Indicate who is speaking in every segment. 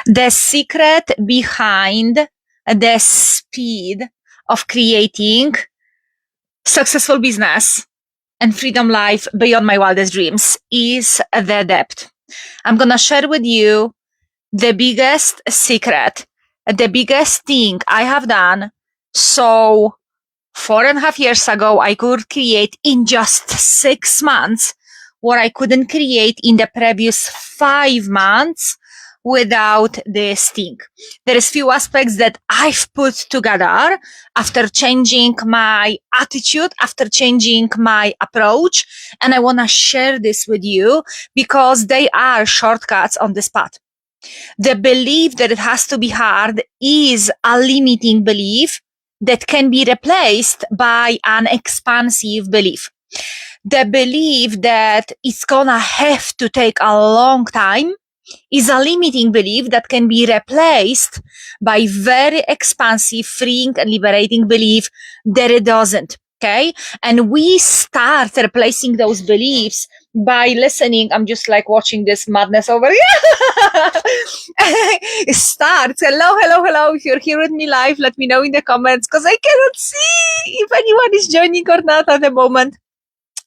Speaker 1: The secret behind the speed of creating successful business and freedom life beyond my wildest dreams is the depth. I'm going to share with you the biggest secret, the biggest thing I have done. So 4.5 years ago, I could create in just 6 months what I couldn't create in the previous 5 months without this thing. There is few aspects that I've put together after changing my attitude, after changing my approach, and I want to share this with you because they are shortcuts on this path. The belief that it has to be hard is a limiting belief that can be replaced by an expansive belief. The belief that it's gonna have to take a long time is a limiting belief that can be replaced by very expansive, freeing, and liberating belief that it doesn't. Okay. And we start replacing those beliefs by listening. I'm just like watching this madness over here. It starts. Hello. If you're here with me live, let me know in the comments because I cannot see if anyone is joining or not at the moment.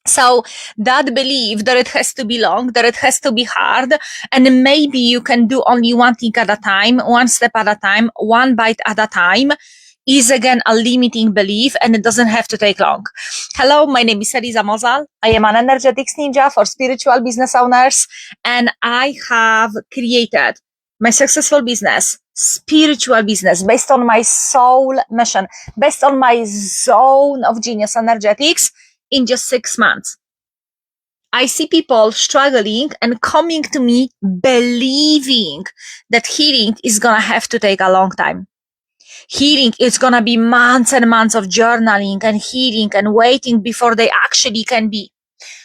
Speaker 1: So that belief that it has to be long, that it has to be hard, and maybe you can do only one thing at a time, one step at a time, one bite at a time, is again a limiting belief, and it doesn't have to take long. Hello, my name is Eliza Mozal. I am an energetics ninja for spiritual business owners, and I have created my successful business, spiritual business, based on my soul mission, based on my zone of genius energetics, in just 6 months. I see people struggling and coming to me believing that healing is going to have to take a long time. Healing is going to be months and months of journaling and healing and waiting before they actually can be.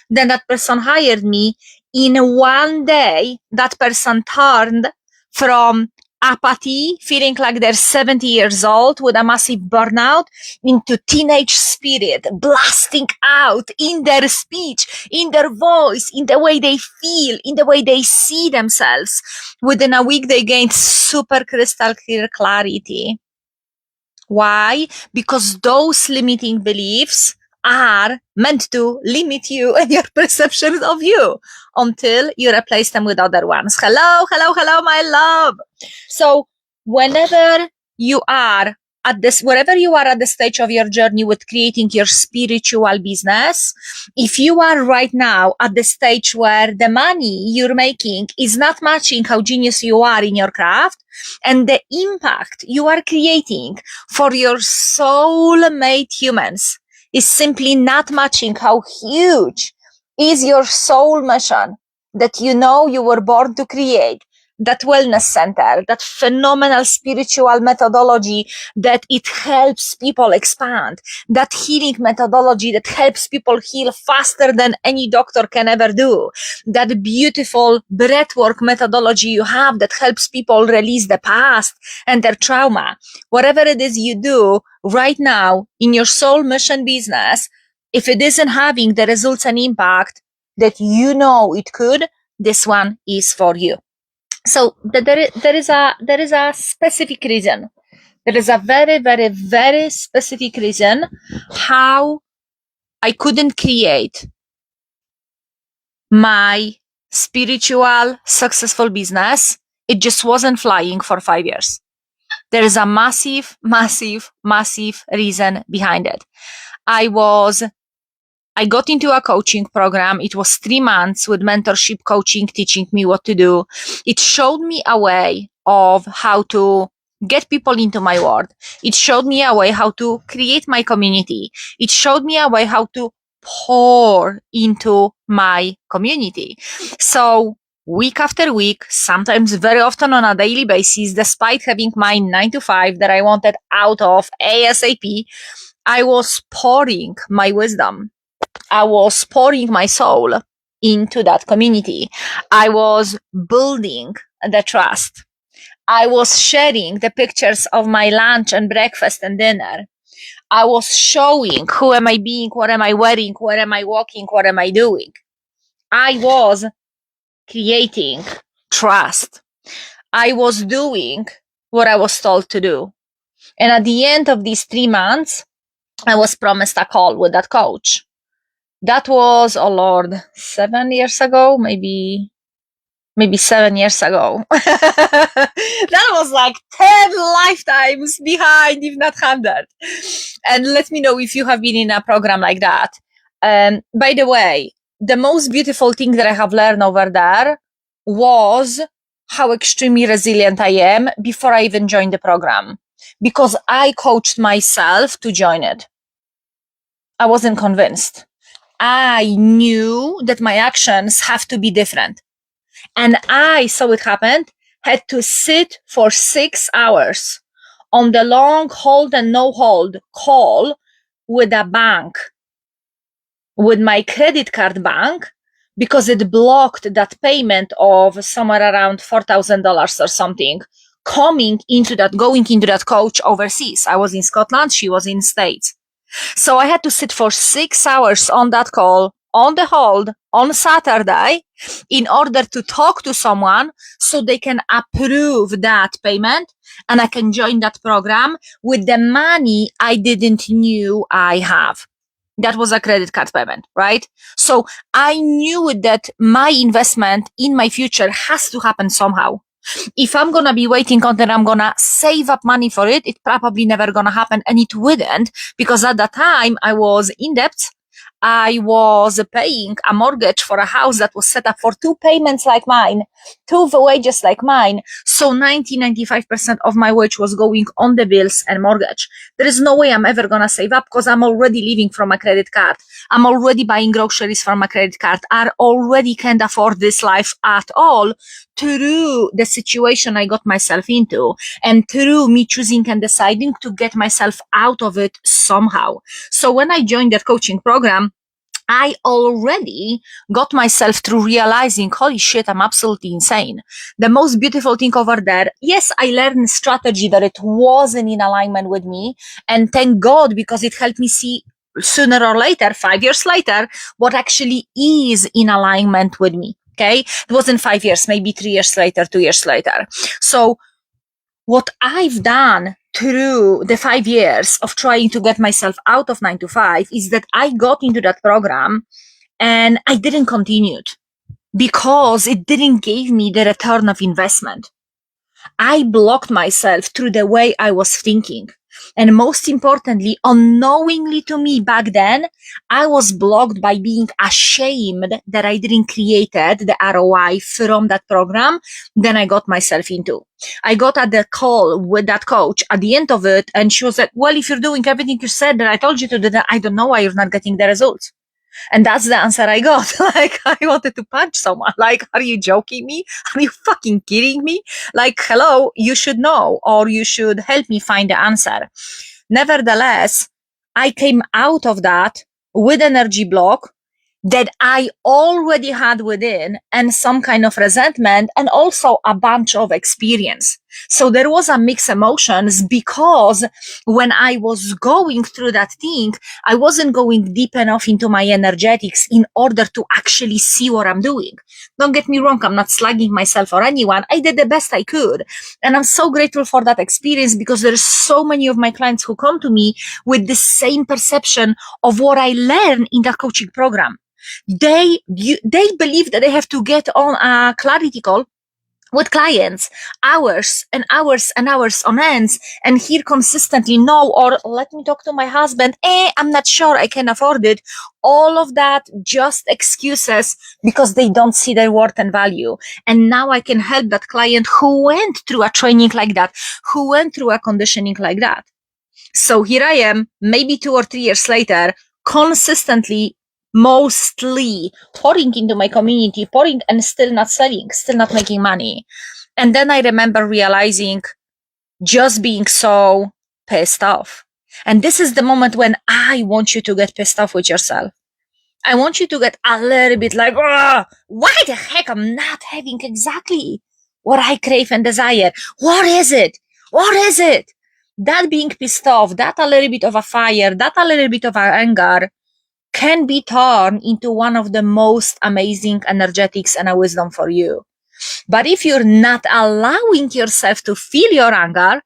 Speaker 1: Then that person hired me. In one day, that person turned from apathy, feeling like they're 70 years old with a massive burnout, into teenage spirit, blasting out in their speech, in their voice, in the way they feel, in the way they see themselves. Within a week, they gained super crystal clear clarity. Why? Because those limiting beliefs are meant to limit you and your perceptions of you until you replace them with other ones. Hello, my love. So whenever you are wherever you are at the stage of your journey with creating your spiritual business, if you are right now at the stage where the money you're making is not matching how genius you are in your craft, and the impact you are creating for your soulmate humans is simply not matching how huge is your soul mission that you know you were born to create, that wellness center, that phenomenal spiritual methodology that it helps people expand, that healing methodology that helps people heal faster than any doctor can ever do, that beautiful breathwork methodology you have that helps people release the past and their trauma. Whatever it is you do right now in your soul mission business, if it isn't having the results and impact that you know it could, this one is for you. So there is a specific reason. There is a very, very, very specific reason how I couldn't create my spiritual successful business. It just wasn't flying for 5 years. There is a massive, massive, massive reason behind it. I got into a coaching program. It was 3 months with mentorship coaching, teaching me what to do. It showed me a way of how to get people into my world. It showed me a way how to create my community. It showed me a way how to pour into my community. So week after week, sometimes very often on a daily basis, despite having my 9 to 5 that I wanted out of ASAP, I was pouring my wisdom. I was pouring my soul into that community. I was building the trust. I was sharing the pictures of my lunch and breakfast and dinner. I was showing who am I being, what am I wearing, where am I walking, what am I doing. I was creating trust. I was doing what I was told to do. And at the end of these 3 months, I was promised a call with that coach. That was, oh Lord, 7 years ago, maybe 7 years ago. That was like 10 lifetimes behind, if not 100. And let me know if you have been in a program like that. By the way, the most beautiful thing that I have learned over there was how extremely resilient I am before I even joined the program, because I coached myself to join it. I wasn't convinced. I knew that my actions have to be different. And I saw it happened, had to sit for 6 hours on the long hold and no hold call with a bank, with my credit card bank, because it blocked that payment of somewhere around $4,000 or something going into that coach overseas. I was in Scotland, she was in States. So I had to sit for 6 hours on that call, on the hold, on Saturday, in order to talk to someone so they can approve that payment and I can join that program with the money I didn't knew I have. That was a credit card payment, right? So I knew that my investment in my future has to happen somehow. If I'm going to be waiting until I'm going to save up money for it, it's probably never going to happen. And it wouldn't, because at that time I was in debt. I was paying a mortgage for a house that was set up for 2 payments like mine, 2 wages like mine. So 95% of my wage was going on the bills and mortgage. There is no way I'm ever going to save up because I'm already living from a credit card. I'm already buying groceries from a credit card. I already can't afford this life at all through the situation I got myself into and through me choosing and deciding to get myself out of it somehow. So when I joined that coaching program, I already got myself through realizing, holy shit, I'm absolutely insane. The most beautiful thing over there, yes, I learned strategy that it wasn't in alignment with me. And thank God, because it helped me see sooner or later, 5 years later, what actually is in alignment with me. Okay. It wasn't 5 years, maybe 3 years later, 2 years later. So what I've done through the 5 years of trying to get myself out of 9 to 5 is that I got into that program and I didn't continue it because it didn't give me the return of investment. I blocked myself through the way I was thinking. And most importantly, unknowingly to me back then, I was blocked by being ashamed that I didn't created the ROI from that program. Then I got myself into. I got at the call with that coach at the end of it, and she was like, well, if you're doing everything you said that I told you to do, then I don't know why you're not getting the results. And that's the answer I got. Like, I wanted to punch someone. Like, are you joking me? Are you fucking kidding me? Like, hello, you should know, or you should help me find the answer. Nevertheless, I came out of that with energy block that I already had within and some kind of resentment and also a bunch of experience. So there was a mixed emotions because when I was going through that thing, I wasn't going deep enough into my energetics in order to actually see what I'm doing. Don't get me wrong. I'm not slugging myself or anyone. I did the best I could. And I'm so grateful for that experience because there's so many of my clients who come to me with the same perception of what I learned in that coaching program. They believe that they have to get on a clarity call with clients, hours and hours and hours on ends, and hear consistently no, or let me talk to my husband, I'm not sure, I can afford it. All of that just excuses because they don't see their worth and value. And now I can help that client who went through a training like that, who went through a conditioning like that. So here I am, maybe 2 or 3 years later, consistently, mostly pouring into my community, pouring and still not selling, still not making money. And then I remember realizing just being so pissed off. And this is the moment when I want you to get pissed off with yourself. I want you to get a little bit like, why the heck I'm not having exactly what I crave and desire? What is it? What is it? That being pissed off, that a little bit of a fire, that a little bit of anger can be turned into one of the most amazing energetics and a wisdom for you. But if you're not allowing yourself to feel your anger,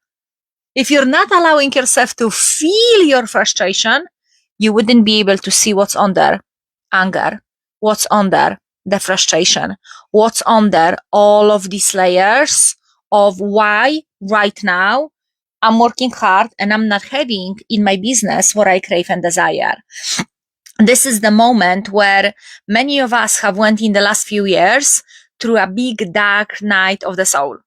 Speaker 1: if you're not allowing yourself to feel your frustration, you wouldn't be able to see what's under anger, what's under the frustration, what's under all of these layers of why right now I'm working hard and I'm not having in my business what I crave and desire. This is the moment where many of us have went in the last few years through a big dark night of the soul.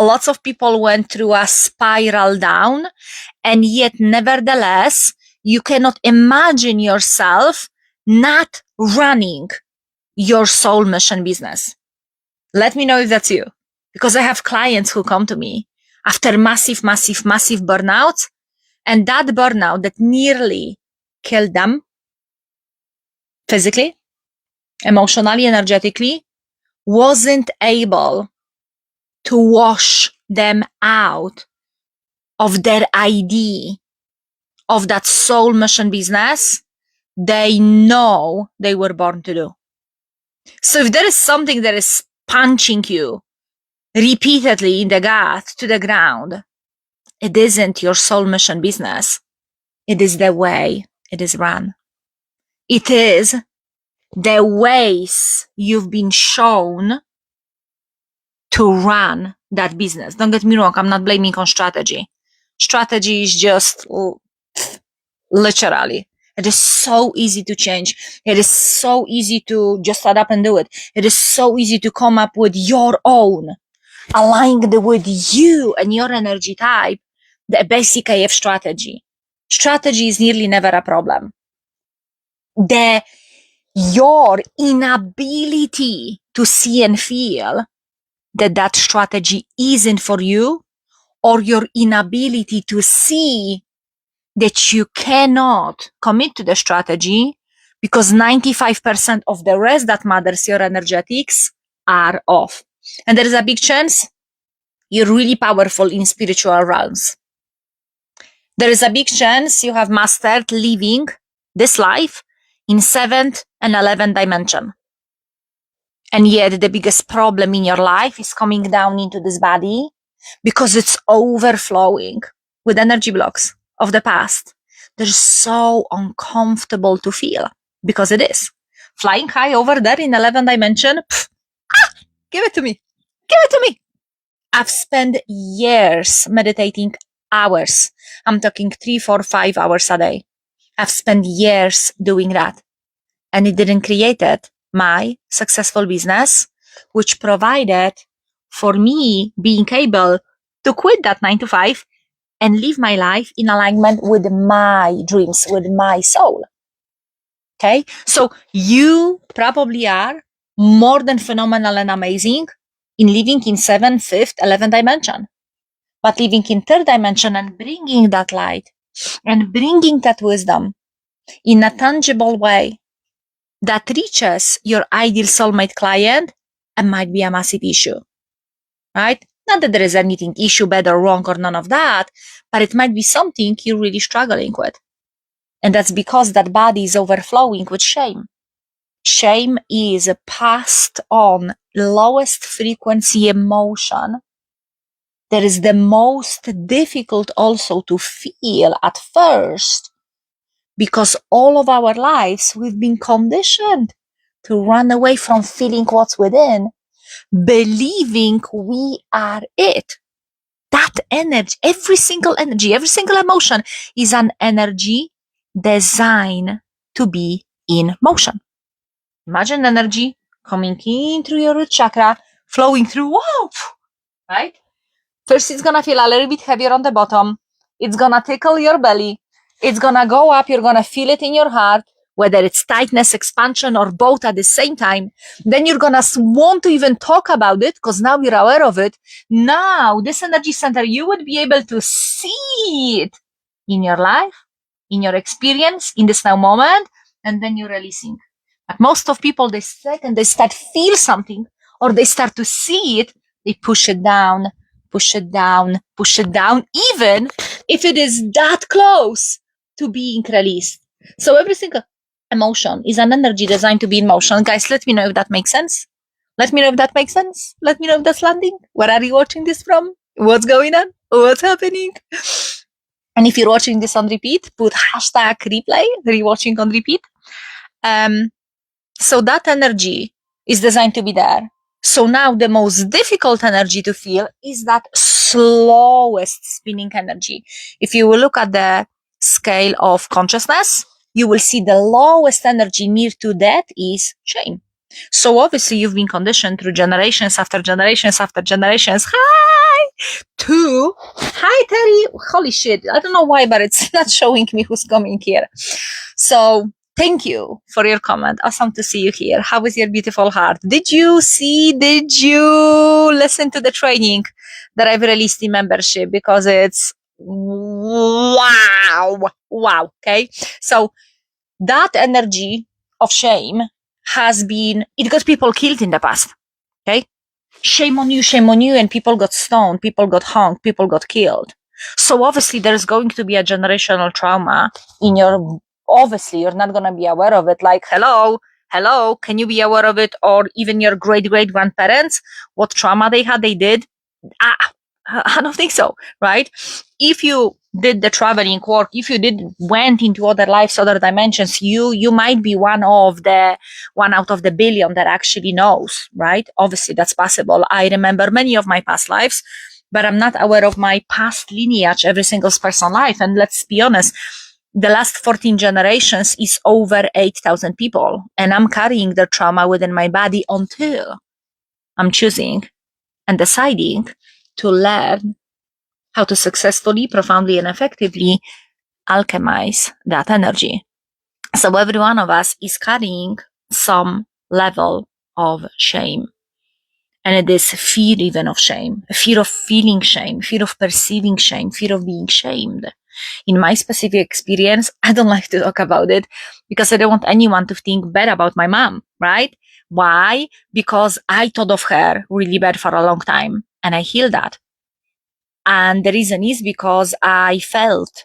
Speaker 1: Lots of people went through a spiral down, and yet nevertheless, you cannot imagine yourself not running your soul mission business. Let me know if that's you, because I have clients who come to me after massive burnouts, and that burnout that nearly killed them physically, emotionally, energetically, wasn't able to wash them out of their idea of that soul mission business they know they were born to do. So if there is something that is punching you repeatedly in the gut to the ground, it isn't your soul mission business. It is the way it is run. It is the ways you've been shown to run that business. Don't get me wrong, I'm not blaming on strategy. Strategy is just literally. It is so easy to change. It is so easy to just start up and do it. It is so easy to come up with your own, aligned with you and your energy type, the basic AF strategy. Strategy is nearly never a problem. Your inability to see and feel that strategy isn't for you, or your inability to see that you cannot commit to the strategy because 95% of the rest that matters, your energetics, are off. And there is a big chance you're really powerful in spiritual realms. There is a big chance you have mastered living this life in 7th and 11th dimension. And yet the biggest problem in your life is coming down into this body because it's overflowing with energy blocks of the past. They're so uncomfortable to feel because it is. Flying high over there in 11th dimension, give it to me. Give it to me. I've spent years meditating hours. I'm talking 3, 4, 5 hours a day. I've spent years doing that. And it didn't create my successful business, which provided for me being able to quit that 9 to 5 and live my life in alignment with my dreams, with my soul. Okay. So you probably are more than phenomenal and amazing in living in 7th, 5th, 11th dimension, but living in 3rd dimension and bringing that light and bringing that wisdom in a tangible way that reaches your ideal soulmate client, and might be a massive issue, right? Not that there is anything issue, bad or wrong or none of that, but it might be something you're really struggling with. And that's because that body is overflowing with shame. Shame is a passed on lowest frequency emotion that is the most difficult also to feel at first, because all of our lives we've been conditioned to run away from feeling what's within, believing we are it. That energy, every single emotion is an energy designed to be in motion. Imagine energy coming in through your root chakra, flowing through, wow, right? First, it's gonna feel a little bit heavier on the bottom. It's gonna tickle your belly. It's gonna go up. You're gonna feel it in your heart, whether it's tightness, expansion, or both at the same time. Then you're gonna want to even talk about it because now you're aware of it. Now, this energy center, you would be able to see it in your life, in your experience, in this now moment, and then you're releasing. But most of people, they start feel something, or they start to see it, they push it down, even if it is that close to being released. So every single emotion is an energy designed to be in motion. Guys, let me know if that makes sense. Let me know if that makes sense. Let me know if that's landing. Where are you watching this from? What's going on? What's happening? And if you're watching this on repeat, put hashtag replay, rewatching on repeat. So that energy is designed to be there. So now the most difficult energy to feel is that slowest spinning energy. If you will look at the scale of consciousness, you will see the lowest energy near to that is shame. So obviously you've been conditioned through generations after generations after generations. Hi Terry. Holy shit. I don't know why, but it's not showing me who's coming here. So thank you for your comment. Awesome to see you here. How is your beautiful heart? Did you listen to the training that I've released in membership? Because it's wow. Okay. So that energy of shame it got people killed in the past. Okay. Shame on you. And people got stoned, people got hung, people got killed. So obviously there's going to be a generational trauma obviously you're not going to be aware of it. Like, hello, can you be aware of it? Or even your great grandparents, what trauma they did? I don't think so, right? If you did the traveling work, if you went into other lives, other dimensions, you might be one out of the billion that actually knows, right? Obviously that's possible. I remember many of my past lives, but I'm not aware of my past lineage, every single person's life. And let's be honest, the last 14 generations is over 8,000 people, and I'm carrying the trauma within my body until I'm choosing and deciding to learn how to successfully, profoundly, and effectively alchemize that energy. So every one of us is carrying some level of shame. And it is fear even of shame, fear of feeling shame, fear of perceiving shame, fear of being shamed. In my specific experience, I don't like to talk about it because I don't want anyone to think bad about my mom, right? Why? Because I thought of her really bad for a long time and I healed that. And the reason is because I felt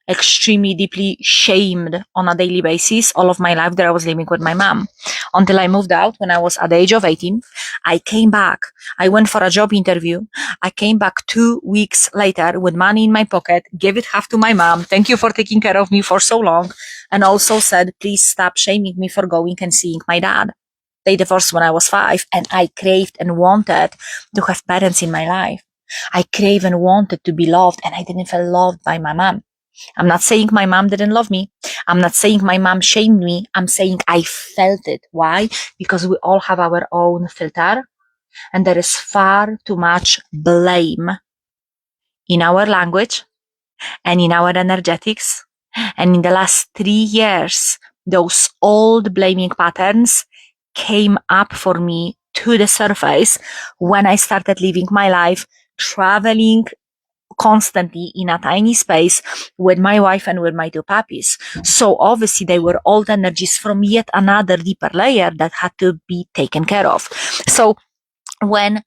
Speaker 1: extremely deeply shamed on a daily basis all of my life that I was living with my mom until I moved out when I was at the age of 18. I came back. I went for a job interview. I came back 2 weeks later with money in my pocket, gave it half to my mom. Thank you for taking care of me for so long. And also said, please stop shaming me for going and seeing my dad. They divorced when I was 5 and I craved and wanted to have parents in my life. I craved and wanted to be loved and I didn't feel loved by my mom. I'm not saying my mom didn't love me. I'm not saying my mom shamed me. I'm saying I felt it. Why? Because we all have our own filter and there is far too much blame in our language and in our energetics. And in the last 3 years, those old blaming patterns came up for me to the surface when I started living my life, traveling constantly in a tiny space with my wife and with my 2 puppies. So obviously they were old energies from yet another deeper layer that had to be taken care of. So when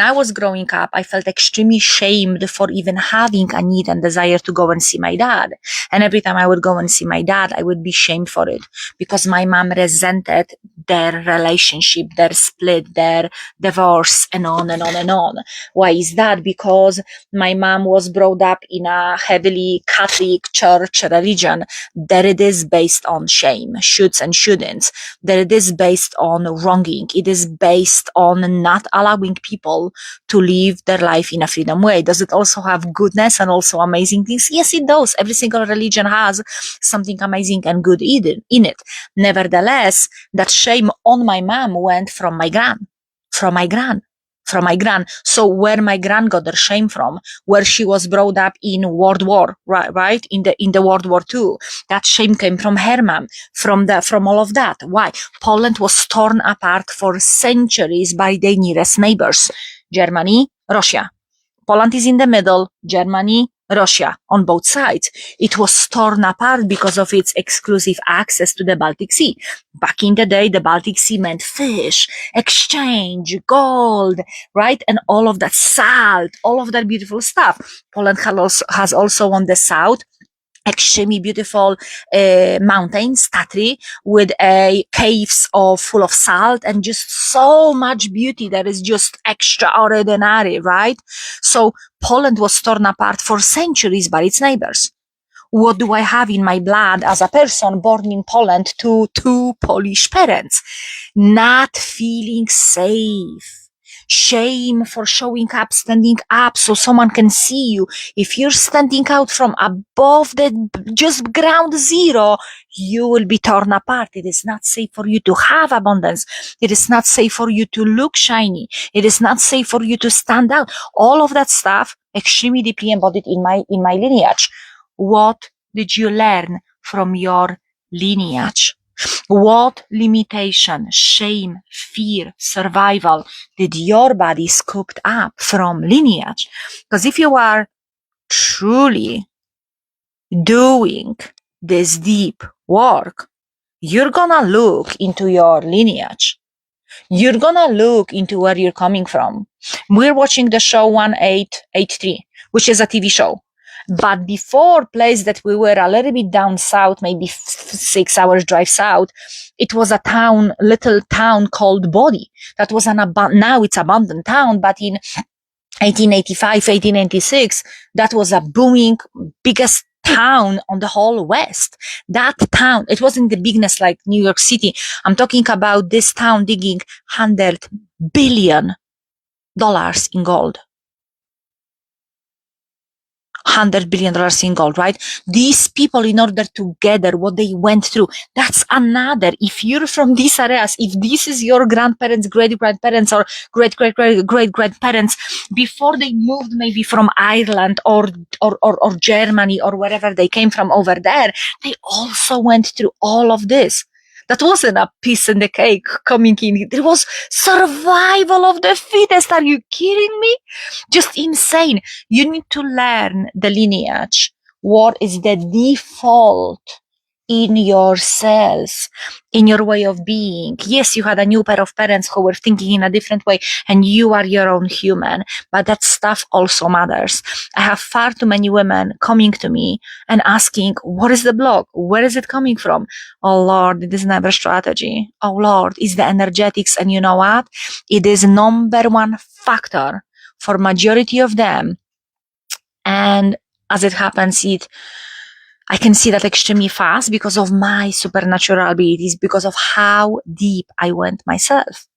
Speaker 1: I was growing up, I felt extremely shamed for even having a need and desire to go and see my dad. And every time I would go and see my dad, I would be shamed for it because my mom resented their relationship, their split, their divorce, and on and on and on. Why is that? Because my mom was brought up in a heavily Catholic church religion that it is based on shame, shoulds and shouldn'ts, that it is based on wronging. It is based on not allowing people to live their life in a freedom way. Does it also have goodness and also amazing things? Yes, it does. Every single religion has something amazing and good in it. Nevertheless, that shame on my mom went from my gran. So where my gran got their shame from, where she was brought up in World War, right? In the World War II, that shame came from her mom, from all of that. Why? Poland was torn apart for centuries by their nearest neighbors. Germany, Russia. Poland is in the middle, Germany, Russia, on both sides. It was torn apart because of its exclusive access to the Baltic Sea. Back in the day, the Baltic Sea meant fish, exchange, gold, right? And all of that salt, all of that beautiful stuff. Poland has also on the south extremely beautiful mountains, Tatry, with a caves full of salt and just so much beauty that is just extraordinary, right? So Poland was torn apart for centuries by its neighbors. What do I have in my blood as a person born in Poland to two Polish parents? Not feeling safe. Shame for showing up, standing up so someone can see you. If you're standing out from above the just ground zero, you will be torn apart. It is not safe for you to have abundance. It is not safe for you to look shiny. It is not safe for you to stand out. All of that stuff extremely deeply embodied in my lineage. What did you learn from your lineage? What limitation, shame, fear, survival did your body scooped up from lineage? Because if you are truly doing this deep work, you're gonna look into your lineage. You're gonna look into where you're coming from. We're watching the show 1883, which is a TV show. But before place that we were a little bit down south, maybe 6 hours drive south, it was a town, little town called Body. That was now it's abandoned town, but in 1885, 1886, that was a booming, biggest town on the whole West. That town, it wasn't the bigness like New York City. I'm talking about this town digging $100 billion in gold. $100 billion in gold, right? These people, in order to gather what they went through, that's another. If you're from these areas, if this is your grandparents, great-grandparents, or great-great-great-great-grandparents, before they moved maybe from Ireland or Germany or wherever they came from over there, they also went through all of this. That wasn't a piece in the cake coming in. It was survival of the fittest. Are you kidding me? Just insane. You need to learn the lineage. What is the default in your cells, in your way of being? Yes, you had a new pair of parents who were thinking in a different way, and you are your own human, but that stuff also matters. I have far too many women coming to me and asking, what is the block? Where is it coming from? Oh Lord, it is never strategy. Oh Lord, it's the energetics. And you know what? It is number one factor for majority of them. And as it happens, I can see that extremely fast because of my supernatural abilities, because of how deep I went myself.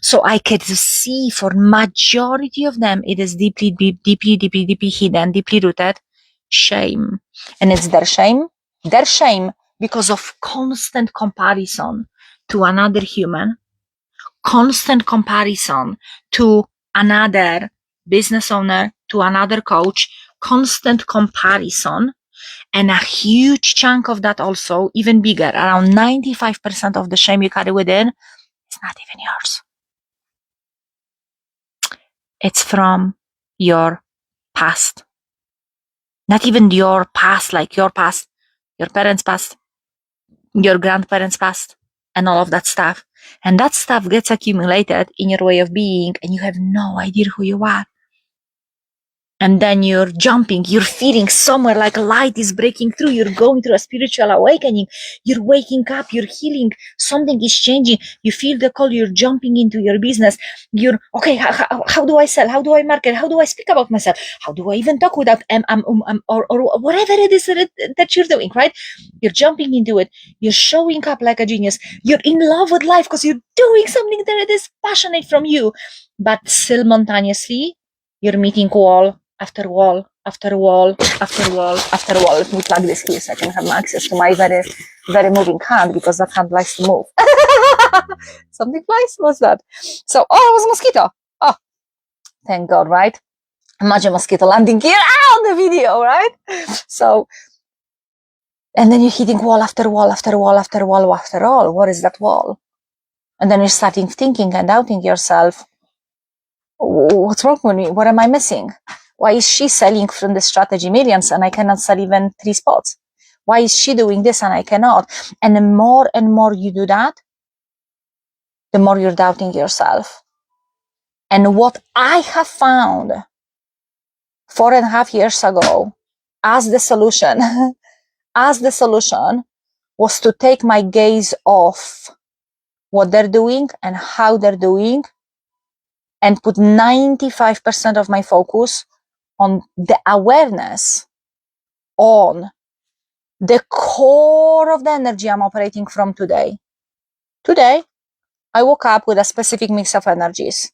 Speaker 1: So I could see for majority of them, it is deeply hidden, deeply rooted shame. And it's their shame because of constant comparison to another human, constant comparison to another business owner, to another coach, constant comparison. And a huge chunk of that also, even bigger, around 95% of the shame you carry within, is not even yours. It's from your past. Not even your past, like your past, your parents' past, your grandparents' past, and all of that stuff. And that stuff gets accumulated in your way of being, and you have no idea who you are. And then you're jumping, you're feeling somewhere like a light is breaking through, you're going through a spiritual awakening, you're waking up, you're healing, something is changing, you feel the call, you're jumping into your business, you're, okay, how do I sell, how do I market, how do I speak about myself, how do I even talk without or whatever it is that you're doing, right? You're jumping into it, you're showing up like a genius, you're in love with life because you're doing something that is passionate from you, but simultaneously, you're meeting wall after wall, after wall, after wall, after wall. Let me plug this here so I can have access to my very, very moving hand because that hand likes to move. Something flies? What's that? So, oh, it was a mosquito. Oh, thank God, right? Imagine a mosquito landing here on the video, right? So, and then you're hitting wall after wall, after wall, after wall, after all. What is that wall? And then you're starting thinking and doubting yourself. What's wrong with me? What am I missing? Why is she selling from the strategy millions and I cannot sell even 3 spots? Why is she doing this and I cannot? And the more you do that, the more you're doubting yourself. And what I have found 4.5 years ago as the solution, as the solution was to take my gaze off what they're doing and how they're doing and put 95% of my focus on the awareness, on the core of the energy I'm operating from today. Today, I woke up with a specific mix of energies.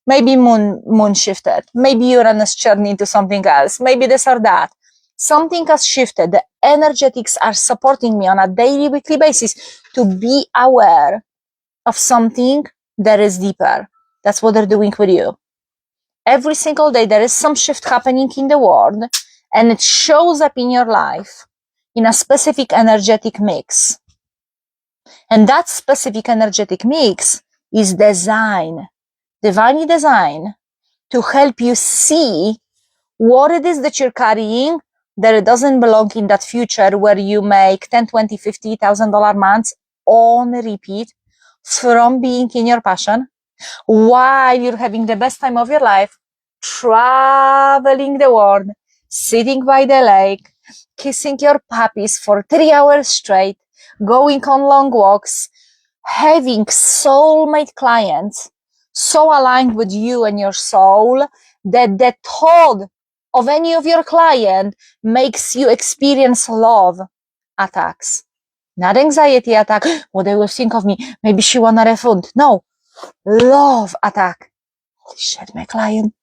Speaker 1: Maybe moon shifted. Maybe Uranus journeyed into something else. Maybe this or that. Something has shifted. The energetics are supporting me on a daily, weekly basis to be aware of something that is deeper. That's what they're doing with you. Every single day, there is some shift happening in the world, and it shows up in your life in a specific energetic mix. And that specific energetic mix is divinely designed to help you see what it is that you're carrying, that it doesn't belong in that future where you make $10, $20, $50,000 months on repeat from being in your passion while you're having the best time of your life, traveling the world, sitting by the lake, kissing your puppies for 3 hours straight, going on long walks, having soulmate clients so aligned with you and your soul that the thought of any of your client makes you experience love attacks. Not anxiety attack. What they will think of me. Maybe she want a refund. No. Love attack. Holy shit, my client.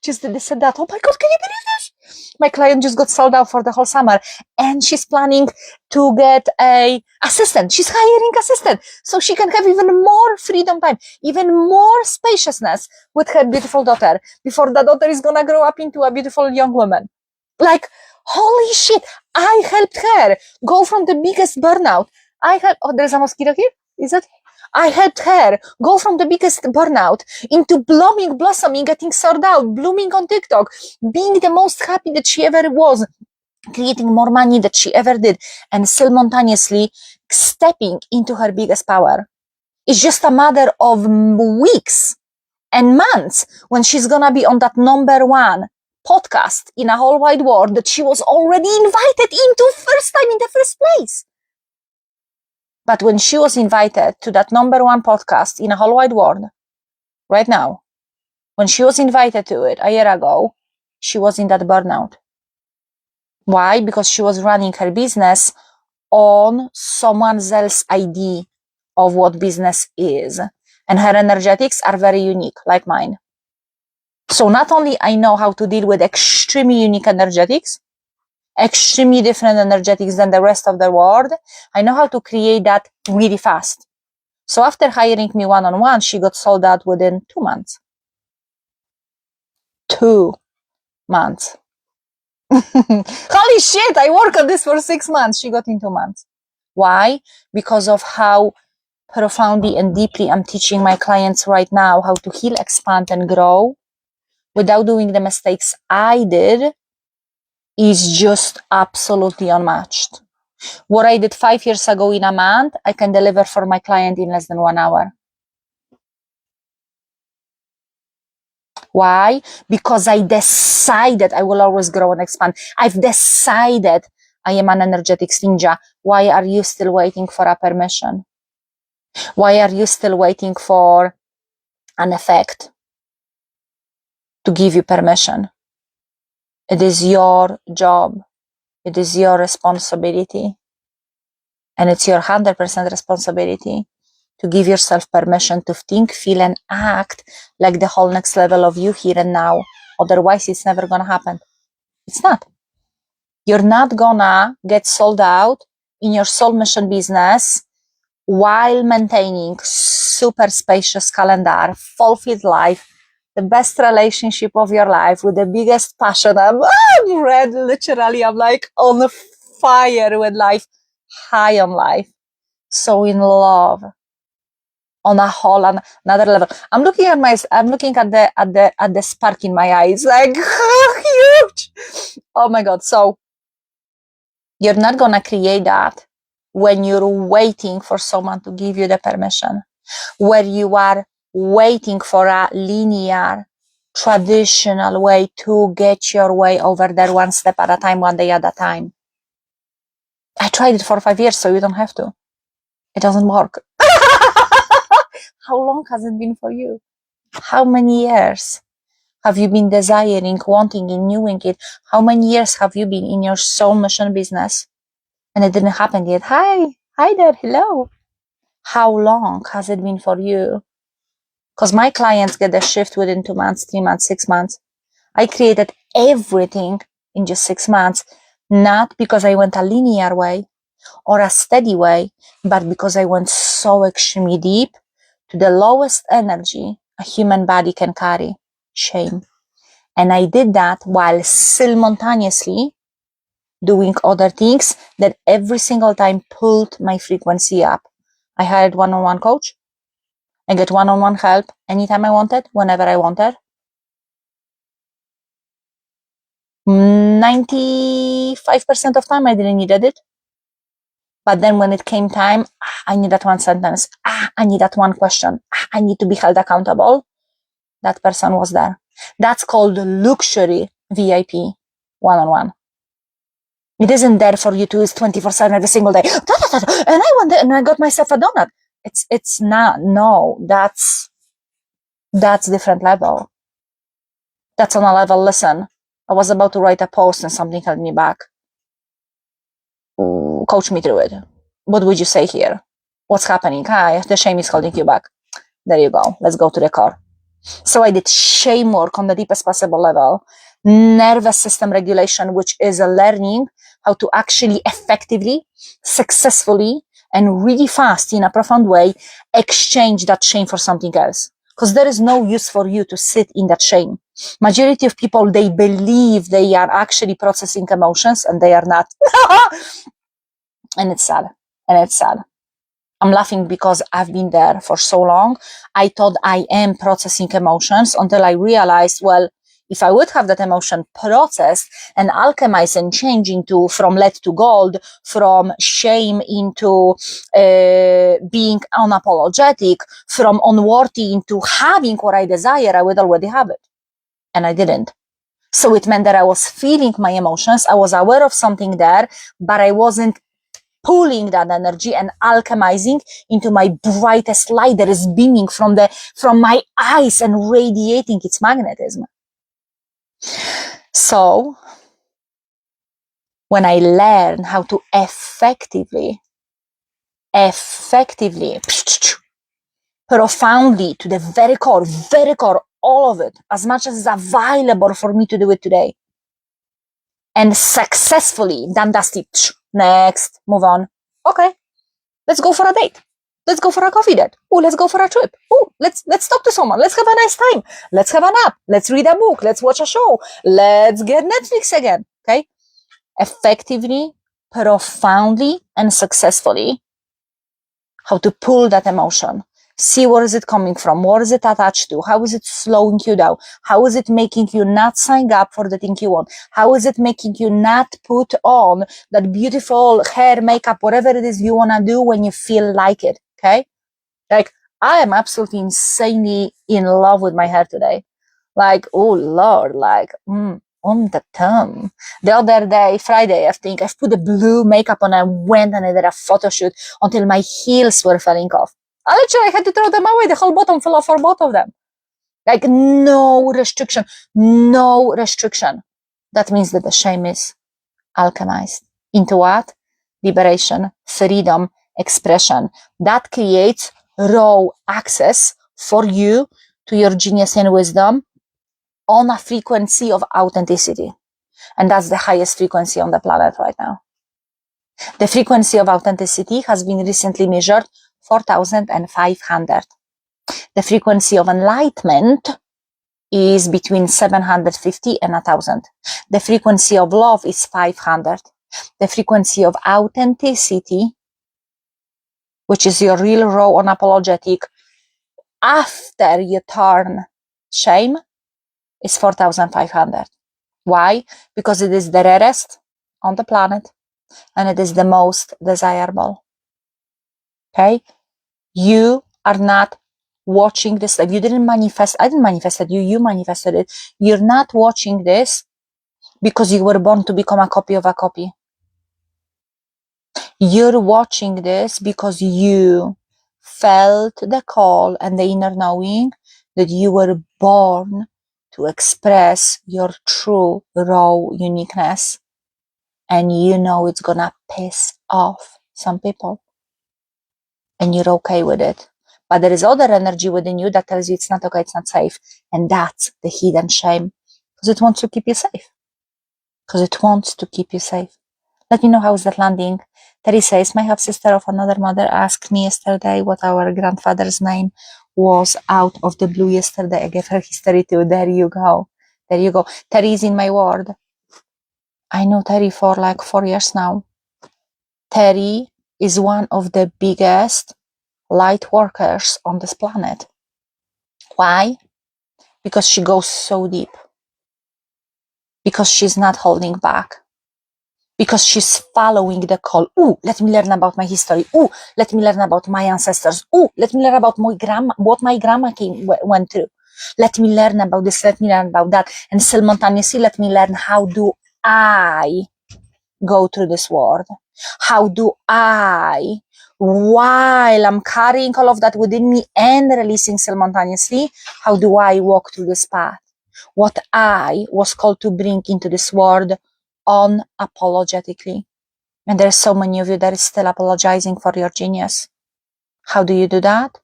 Speaker 1: Just said that. Oh my God, can you believe this? My client just got sold out for the whole summer and she's planning to get a assistant. She's hiring assistant so she can have even more freedom time, even more spaciousness with her beautiful daughter before the daughter is gonna grow up into a beautiful young woman. Like, holy shit, I helped her go from the biggest burnout. Oh, there's a mosquito here? Is it? I helped her go from the biggest burnout into blooming, blossoming, getting sorted out, blooming on TikTok, being the most happy that she ever was, creating more money that she ever did, and simultaneously stepping into her biggest power. It's just a matter of weeks and months when she's gonna be on that #1 podcast in a whole wide world that she was already invited into first time in the first place. But when she was invited to that #1 podcast in a whole wide world, right now, when she was invited to it a year ago, she was in that burnout. Why? Because she was running her business on someone else's idea of what business is. And her energetics are very unique, like mine. So not only I know how to deal with extremely unique energetics, extremely different energetics than the rest of the world, I know how to create that really fast. So after hiring me one-on-one, she got sold out within 2 months. 2 months. Holy shit, I worked on this for 6 months. She got in 2 months. Why? Because of how profoundly and deeply I'm teaching my clients right now how to heal, expand, and grow without doing the mistakes I did is just absolutely unmatched. What I did 5 years ago in a month, I can deliver for my client in less than 1 hour. Why? Because I decided I will always grow and expand. I've decided I am an energetics ninja. Why are you still waiting for a permission? Why are you still waiting for an effect to give you permission? It is your job. It is your responsibility. And it's your 100% responsibility to give yourself permission to think, feel, and act like the whole next level of you here and now. Otherwise, it's never gonna happen. It's not. You're not gonna get sold out in your soul mission business while maintaining super spacious calendar, fulfilled life, the best relationship of your life with the biggest passion. I'm red, literally. I'm like on fire with life, high on life, so in love, on a whole another level. I'm looking at the spark in my eyes, like huge. Oh my God. So you're not gonna create that when you're waiting for someone to give you the permission, where you are waiting for a linear, traditional way to get your way over there, one step at a time, one day at a time. I tried it for 5 years, so you don't have to. It doesn't work. How long has it been for you? How many years have you been desiring, wanting, renewing it? How many years have you been in your soul mission business? And it didn't happen yet. Hi there, hello. How long has it been for you? Because my clients get a shift within 2 months, 3 months, 6 months. I created everything in just 6 months, not because I went a linear way or a steady way, but because I went so extremely deep to the lowest energy a human body can carry, shame. And I did that while simultaneously doing other things that every single time pulled my frequency up. I hired one-on-one coach. I get one-on-one help anytime I wanted, whenever I wanted. 95% of time I didn't need it. But then when it came time, I need that one sentence. I need that one question. I need to be held accountable. That person was there. That's called luxury VIP one-on-one. It isn't there for you to use 24/7 every single day. And I went there and I got myself a donut. It's not, no, that's different level. That's on a level, listen, I was about to write a post and something held me back. Coach me through it. What would you say here? What's happening? Hi, the shame is holding you back. There you go. Let's go to the core. So I did shame work on the deepest possible level. Nervous system regulation, which is a learning how to actually effectively, successfully, and really fast in a profound way, exchange that shame for something else. Because there is no use for you to sit in that shame. Majority of people, they believe they are actually processing emotions and they are not. And it's sad. And it's sad. I'm laughing because I've been there for so long. I thought I am processing emotions until I realized, well, if I would have that emotion processed and alchemized and change into from lead to gold, from shame into being unapologetic, from unworthy into having what I desire, I would already have it. And I didn't. So it meant that I was feeling my emotions. I was aware of something there, but I wasn't pulling that energy and alchemizing into my brightest light that is beaming from my eyes and radiating its magnetism. So when I learn how to effectively, profoundly, to the very core, all of it, as much as is available for me to do it today, and successfully, done it. Next, move on. Okay, let's go for a date. Let's go for a coffee date. Oh, let's go for a trip. Oh, let's talk to someone. Let's have a nice time. Let's have a nap. Let's read a book. Let's watch a show. Let's get Netflix again. Okay? Effectively, profoundly, and successfully, how to pull that emotion. See where is it coming from? What is it attached to? How is it slowing you down? How is it making you not sign up for the thing you want? How is it making you not put on that beautiful hair, makeup, whatever it is you want to do when you feel like it? Okay? Like, I am absolutely insanely in love with my hair today. Like, oh Lord, like, on the tongue. The other day, Friday, I think, I've put the blue makeup on and went and I did a photo shoot until my heels were falling off. I had to throw them away. The whole bottom fell off for both of them. Like, no restriction. No restriction. That means that the shame is alchemized. Into what? Liberation, freedom, expression. That creates raw access for you to your genius and wisdom on a frequency of authenticity. And that's the highest frequency on the planet right now. The frequency of authenticity has been recently measured 4,500. The frequency of enlightenment is between 750 and 1,000. The frequency of love is 500. The frequency of authenticity, which is your real, raw, unapologetic, after you turn shame, is 4,500. Why? Because it is the rarest on the planet and it is the most desirable. Okay? You are not watching this live. You didn't manifest. I didn't manifest it. You manifested it. You're not watching this because you were born to become a copy of a copy. You're watching this because you felt the call and the inner knowing that you were born to express your true, raw uniqueness. And you know it's gonna piss off some people. And you're okay with it. But there is other energy within you that tells you it's not okay, it's not safe. And that's the hidden shame. Because it wants to keep you safe. Because it wants to keep you safe. Let me know how is that landing. Terry says, my half-sister of another mother asked me yesterday what our grandfather's name was out of the blue yesterday. I gave her history too. There you go. There you go. Terry is in my ward. I know Terry for like 4 years now. Terry is one of the biggest light workers on this planet. Why? Because she goes so deep. Because she's not holding back. Because she's following the call. Ooh, let me learn about my history. Ooh, let me learn about my ancestors. Ooh, let me learn about my grandma, what my grandma went through. Let me learn about this, let me learn about that. And simultaneously, let me learn how do I go through this world? How do I, while I'm carrying all of that within me and releasing simultaneously, how do I walk through this path? What I was called to bring into this world unapologetically. And there's so many of you that is still apologizing for your genius. How do you do that?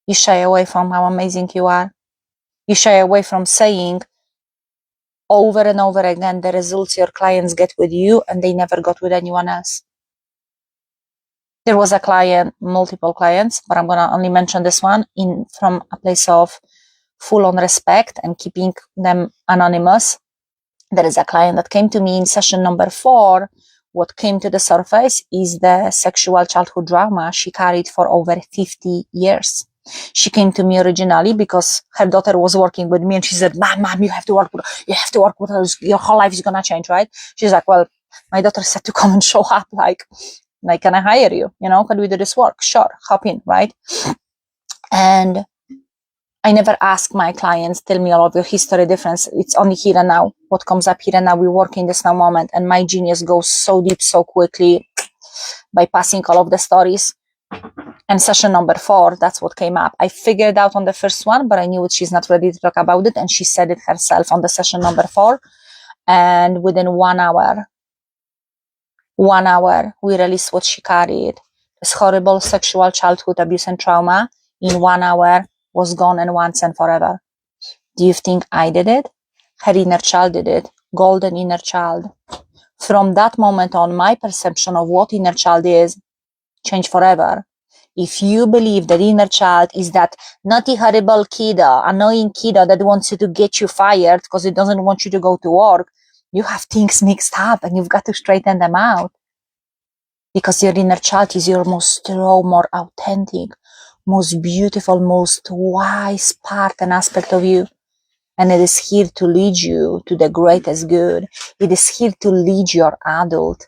Speaker 1: You shy away from how amazing you are. You shy away from saying over and over again the results your clients get with you and they never got with anyone else. There was a client, multiple clients, but I'm going to only mention this one from a place of full-on respect and keeping them anonymous. There is a client that came to me in session number 4. What came to the surface is the sexual childhood trauma she carried for over 50 years. She came to me originally because her daughter was working with me and she said, Mom, you have to work with her. Your whole life is going to change, right? She's like, well, my daughter said to come and show up, like, can I hire you? Can we do this work? Sure, hop in, right? And I never ask my clients, tell me all of your history difference. It's only here and now. What comes up here and now, we work in this now moment. And my genius goes so deep, so quickly, bypassing all of the stories. And session number 4, that's what came up. I figured out on the first one, but I knew she's not ready to talk about it. And she said it herself on the session number 4. And within 1 hour, we released what she carried. This horrible sexual childhood abuse and trauma in 1 hour was gone and once and forever. Do you think I did it? Her inner child did it. Golden inner child. From that moment on, my perception of what inner child is changed forever. If you believe that inner child is that naughty, horrible kiddo, annoying kiddo that wants you to get you fired because it doesn't want you to go to work, you have things mixed up and you've got to straighten them out. Because your inner child is your most raw, more authentic, most beautiful, most wise part and aspect of you. And it is here to lead you to the greatest good. It is here to lead your adult.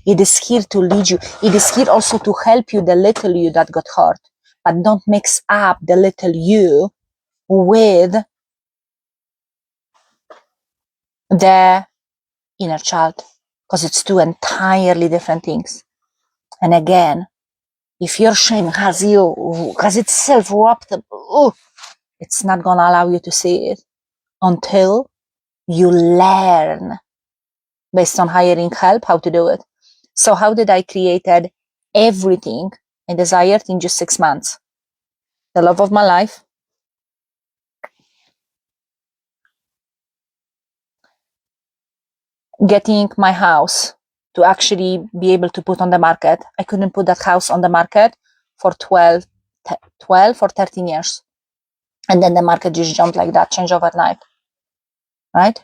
Speaker 1: It is here to lead you. It is here also to help you, the little you that got hurt. But don't mix up the little you with the inner child. Because it's 2 entirely different things. And again, if your shame has itself wrapped up, it's not going to allow you to see it until you learn, based on hiring help, how to do it. So how did I created everything I desired in just 6 months? The love of my life, getting my house to actually be able to put on the market. I couldn't put that house on the market for 12 or 13 years. And then the market just jumped like that, changed overnight, right?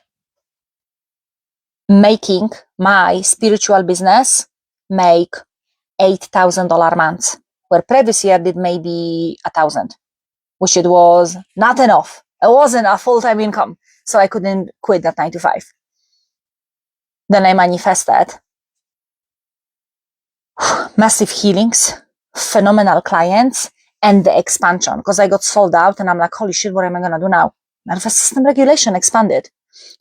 Speaker 1: Making my spiritual business make $8,000 a month, where previous year did maybe 1,000, which it was not enough. It wasn't a full-time income, so I couldn't quit that 9 to 5. Then I manifested massive healings, phenomenal clients, and the expansion, because I got sold out and I'm like, holy shit, what am I going to do now? Nervous system regulation expanded.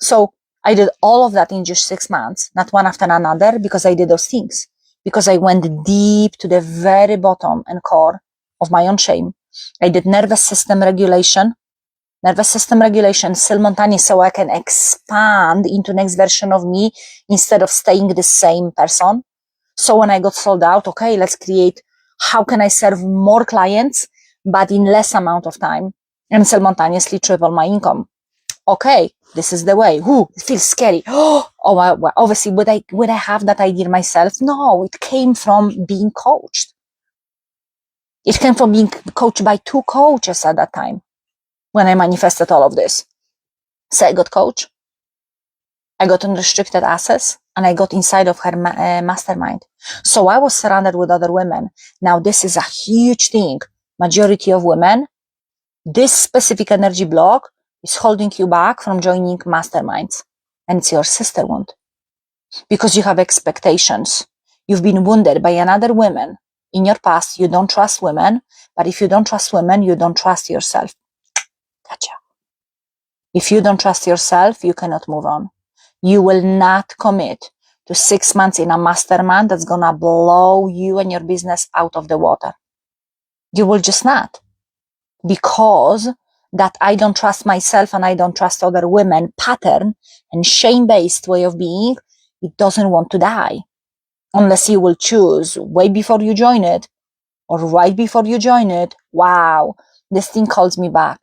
Speaker 1: So I did all of that in just 6 months, not one after another, because I did those things, because I went deep to the very bottom and core of my own shame. I did nervous system regulation simultaneously, so I can expand into next version of me instead of staying the same person. So when I got sold out, okay, let's create, how can I serve more clients, but in less amount of time and simultaneously triple my income? Okay, this is the way. It feels scary. Oh, well, obviously, would I have that idea myself? No, it came from being coached. It came from being coached by 2 coaches at that time when I manifested all of this. So I got coached, I got unrestricted access, and I got inside of her mastermind. So I was surrounded with other women. Now, this is a huge thing. Majority of women, this specific energy block is holding you back from joining masterminds. And it's your sister wound. Because you have expectations. You've been wounded by another woman. In your past, you don't trust women. But if you don't trust women, you don't trust yourself. Gotcha. If you don't trust yourself, you cannot move on. You will not commit to 6 months in a mastermind that's going to blow you and your business out of the water. You will just not. Because that I don't trust myself and I don't trust other women pattern and shame-based way of being, it doesn't want to die. Unless you will choose way before you join it or right before you join it. Wow, this thing calls me back.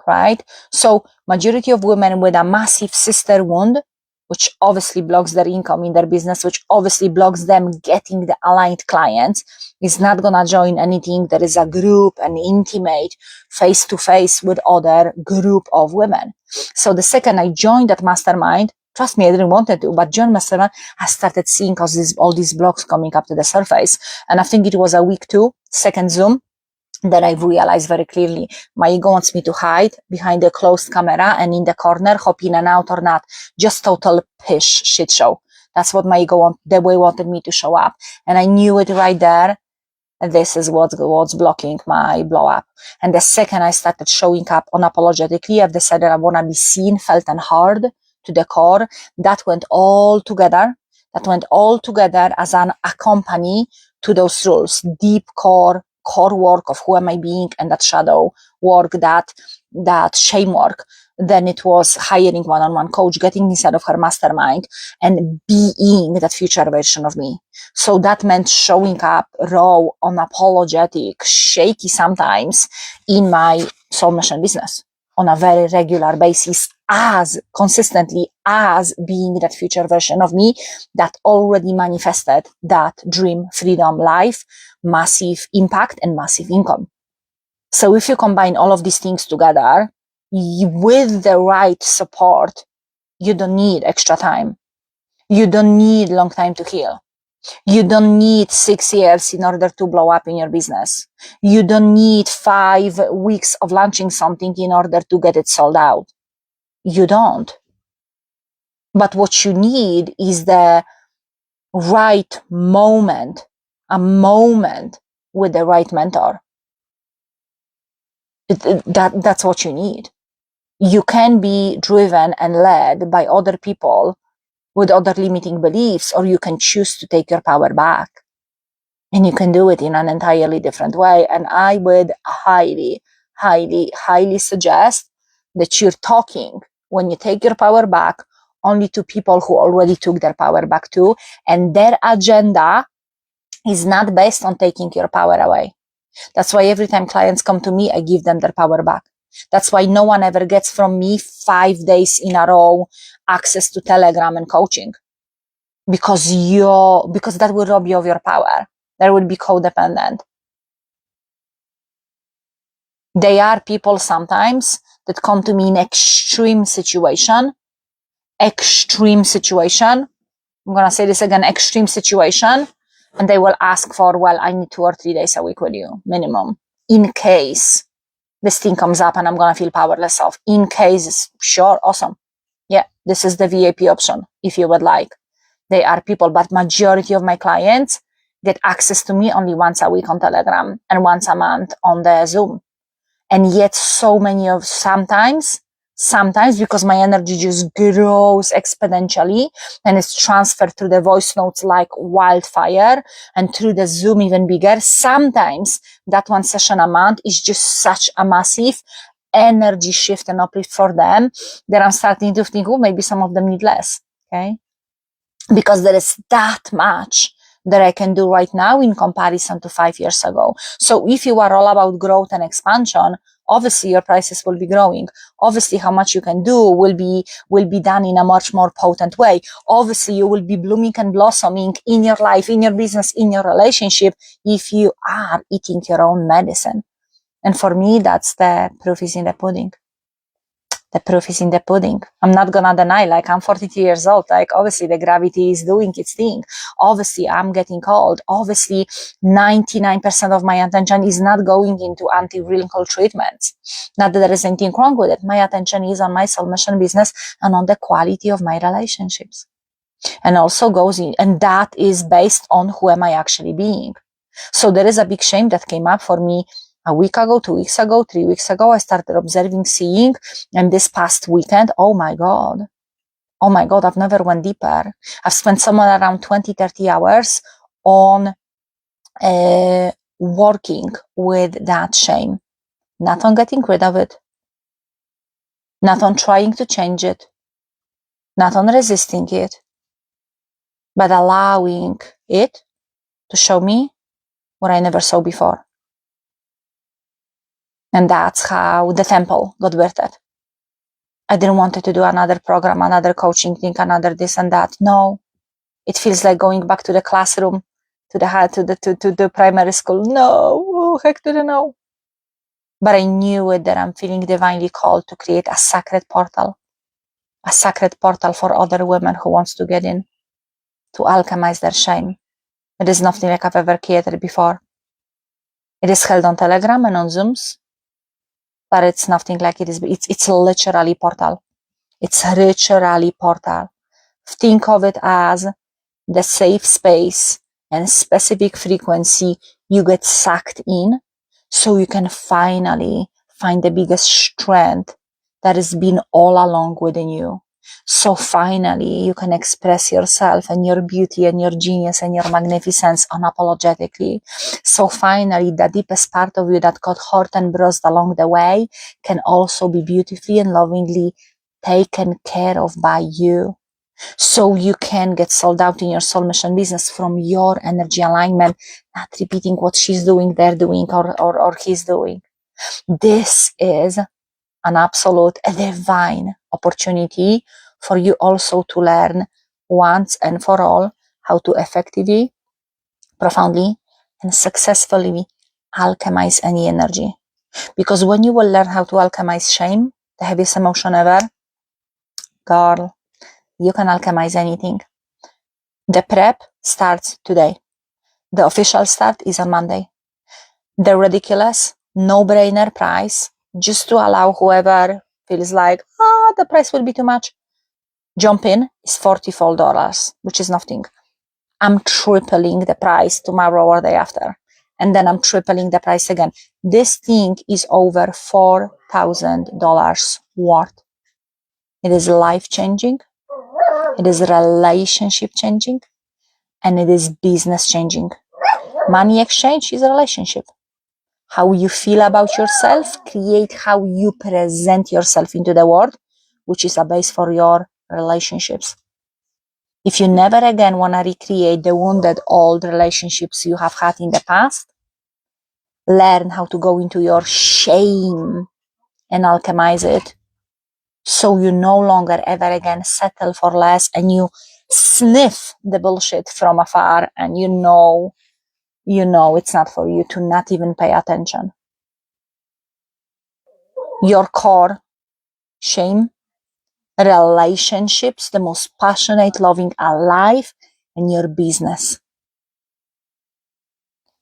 Speaker 1: Right? So majority of women with a massive sister wound, which obviously blocks their income in their business, which obviously blocks them getting the aligned clients, is not going to join anything that is a group, an intimate, face-to-face with other group of women. So the second I joined that mastermind, trust me, I didn't want it to, but join mastermind, I started seeing all these blocks coming up to the surface. And I think it was a week 2, second Zoom, that I realized very clearly my ego wants me to hide behind a closed camera and in the corner, hop in and out or not. Just total pish shit show. That's what my ego wanted me to show up. And I knew it right there. And this is what's blocking my blow up. And the second I started showing up unapologetically, I've decided I want to be seen, felt, and heard to the core. That went all together as an accompany to those rules. Deep core work of who am I being, and that shadow work, that shame work. Then it was hiring one-on-one coach, getting inside of her mastermind and being that future version of me. So that meant showing up raw, unapologetic, shaky sometimes in my soul mission business on a very regular basis, as consistently as being that future version of me that already manifested that dream, freedom, life, massive impact and massive income. So if you combine all of these things together with the right support, you don't need extra time. You don't need long time to heal. You don't need 6 years in order to blow up in your business. You don't need 5 weeks of launching something in order to get it sold out. You don't. But what you need is the right moment, a moment with the right mentor. That's what you need. You can be driven and led by other people with other limiting beliefs, or you can choose to take your power back. And you can do it in an entirely different way. And I would highly, highly, highly suggest that you're talking, when you take your power back, only to people who already took their power back too. And their agenda is not based on taking your power away. That's why every time clients come to me, I give them their power back. That's why no one ever gets from me 5 days in a row access to Telegram and coaching. Because that will rob you of your power. That will be codependent. They are people sometimes that come to me in extreme situation. I'm going to say this again, extreme situation. And they will ask for, well, I need 2 or 3 days a week with you, minimum. In case this thing comes up and I'm going to feel powerless of. In case, sure, awesome. Yeah, this is the VIP option, if you would like. They are people, but majority of my clients, get access to me only once a week on Telegram and once a month on the Zoom. And yet so many of sometimes because my energy just grows exponentially and it's transferred through the voice notes like wildfire and through the Zoom even bigger. Sometimes that one session a month is just such a massive energy shift and uplift for them that I'm starting to think, oh, maybe some of them need less. Okay. Because there is that much that I can do right now in comparison to 5 years ago. So if you are all about growth and expansion, obviously your prices will be growing. Obviously how much you can do will be done in a much more potent way. Obviously you will be blooming and blossoming in your life, in your business, in your relationship if you are eating your own medicine. And for me, that's the proof is in the pudding. The proof is in the pudding. I'm not gonna deny, like, I'm 42 years old. Like, obviously the gravity is doing its thing. Obviously I'm getting old. Obviously 99% of my attention is not going into anti-wrinkle treatments. Not that there is anything wrong with it. My attention is on my soul mission business and on the quality of my relationships. And also goes in, and that is based on who am I actually being. So there is a big shame that came up for me a week ago, 2 weeks ago, 3 weeks ago. I started observing, seeing, and this past weekend, oh my God, I've never went deeper. I've spent somewhere around 20, 30 hours on working with that shame, not on getting rid of it, not on trying to change it, not on resisting it, but allowing it to show me what I never saw before. And that's how the temple got birthed. I didn't want to do another program, another coaching thing, another this and that. No, it feels like going back to the classroom, to the primary school. No, heck to the no. But I knew it that I'm feeling divinely called to create a sacred portal for other women who wants to get in, to alchemize their shame. It is nothing like I've ever created before. It is held on Telegram and on Zooms, but it's nothing like it is. It's literally portal. It's literally portal. Think of it as the safe space and specific frequency you get sucked in so you can finally find the biggest strength that has been all along within you. So finally you can express yourself and your beauty and your genius and your magnificence unapologetically. So finally the deepest part of you that got hurt and bruised along the way can also be beautifully and lovingly taken care of by you. So you can get sold out in your soul mission business from your energy alignment, not repeating what she's doing, they're doing, or he's doing. This is an absolute divine opportunity for you also to learn once and for all how to effectively, profoundly, and successfully alchemize any energy. Because when you will learn how to alchemize shame, the heaviest emotion ever, girl, you can alchemize anything. The prep starts today. The official start is on Monday. The ridiculous, no-brainer price, just to allow whoever feels like, the price will be too much, jump in, is $44, which is nothing. I'm tripling the price tomorrow or the day after. And then I'm tripling the price again. This thing is over $4,000 worth. It is life-changing. It is relationship-changing. And it is business-changing. Money exchange is a relationship. How you feel about yourself create how you present yourself into the world, which is a base for your relationships. If you never again want to recreate the wounded old relationships you have had in the past, learn how to go into your shame and alchemize it so you no longer ever again settle for less and you sniff the bullshit from afar and you know it's not for you, to not even pay attention. Your core shame, relationships, the most passionate, loving, alive, and your business.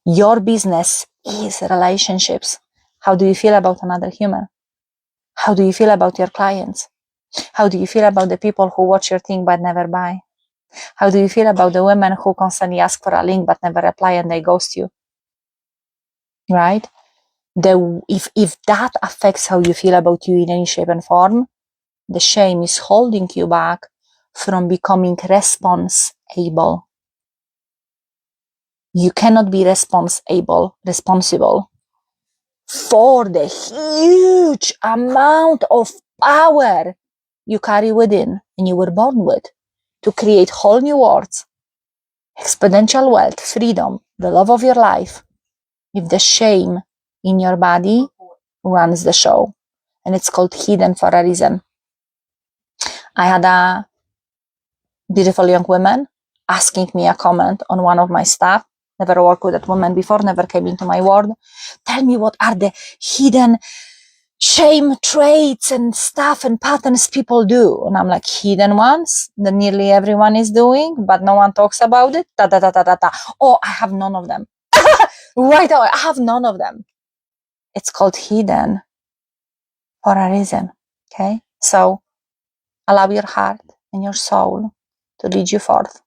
Speaker 1: Your business is relationships. How do you feel about another human? How do you feel about your clients? How do you feel about the people who watch your thing but never buy? How do you feel about the women who constantly ask for a link but never reply and they ghost you? Right? If that affects how you feel about you in any shape and form, the shame is holding you back from becoming responsible. You cannot be responsible for the huge amount of power you carry within and you were born with to create whole new worlds, exponential wealth, freedom, the love of your life, if the shame in your body runs the show. And it's called hidden for a reason. I had a beautiful young woman asking me a comment on one of my stuff. Never worked with that woman before, never came into my world. Tell me, what are the hidden shame traits and stuff and patterns people do? And I'm like, hidden ones that nearly everyone is doing, but no one talks about it. Da, da, da, da, da, da. Oh, I have none of them. Right away, I have none of them. It's called hidden for a reason. Okay? So allow your heart and your soul to lead you forth.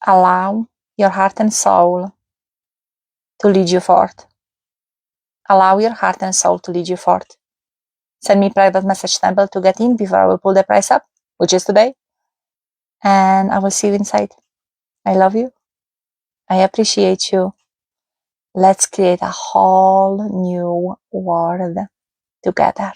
Speaker 1: Allow your heart and soul to lead you forth. Allow your heart and soul to lead you forth. Send me private message sample to get in before I will pull the price up, which is today. And I will see you inside. I love you. I appreciate you. Let's create a whole new world together.